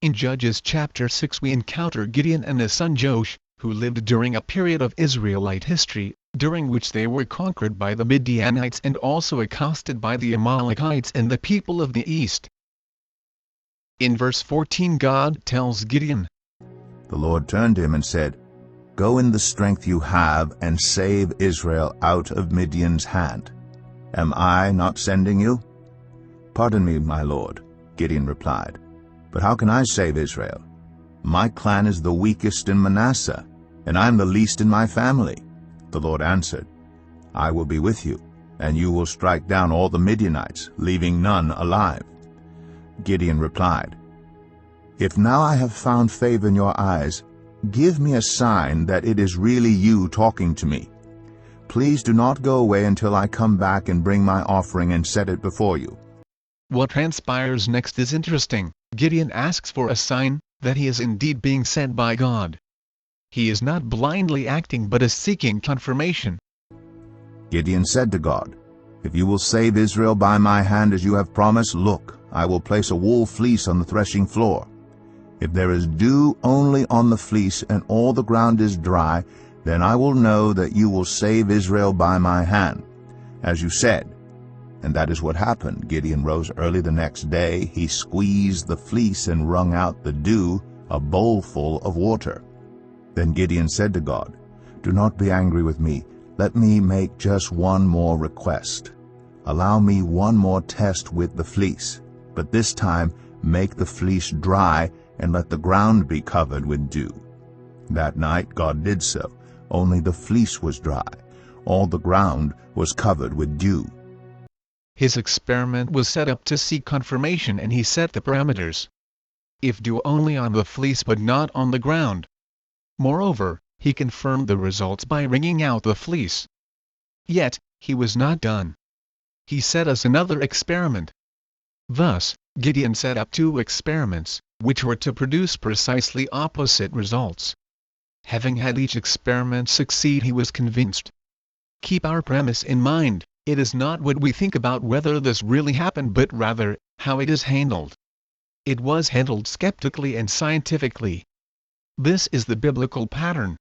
In Judges chapter 6 we encounter Gideon and his son Joash, who lived during a period of Israelite history, during which they were conquered by the Midianites and also accosted by the Amalekites and the people of the east. In verse 14 God tells Gideon, The Lord turned to him and said, Go in the strength you have and save Israel out of Midian's hand. Am I not sending you? Pardon me, my Lord, Gideon replied, but how can I save Israel? My clan is the weakest in Manasseh, and I am the least in my family. The Lord answered, I will be with you, and you will strike down all the Midianites, leaving none alive. Gideon replied, If now I have found favor in your eyes, give me a sign that it is really you talking to me. Please do not go away until I come back and bring my offering and set it before you. What transpires next is interesting. Gideon asks for a sign that he is indeed being sent by God. He is not blindly acting but is seeking confirmation. Gideon said to God, If you will save Israel by my hand as you have promised, look, I will place a wool fleece on the threshing floor. If there is dew only on the fleece and all the ground is dry, then I will know that you will save Israel by my hand, as you said. And that is what happened. Gideon rose early the next day. He squeezed the fleece and wrung out the dew, a bowlful of water. Then Gideon said to God, Do not be angry with me. Let me make just one more request. Allow me one more test with the fleece, but this time make the fleece dry and let the ground be covered with dew. That night God did so. Only the fleece was dry. All the ground was covered with dew. His experiment was set up to seek confirmation, and he set the parameters. If dew only on the fleece but not on the ground. Moreover, he confirmed the results by wringing out the fleece. Yet, he was not done. He set us another experiment. Thus, Gideon set up 2 experiments, which were to produce precisely opposite results. Having had each experiment succeed, he was convinced. Keep our premise in mind. It is not what we think about whether this really happened but rather, how it is handled. It was handled skeptically and scientifically. This is the biblical pattern.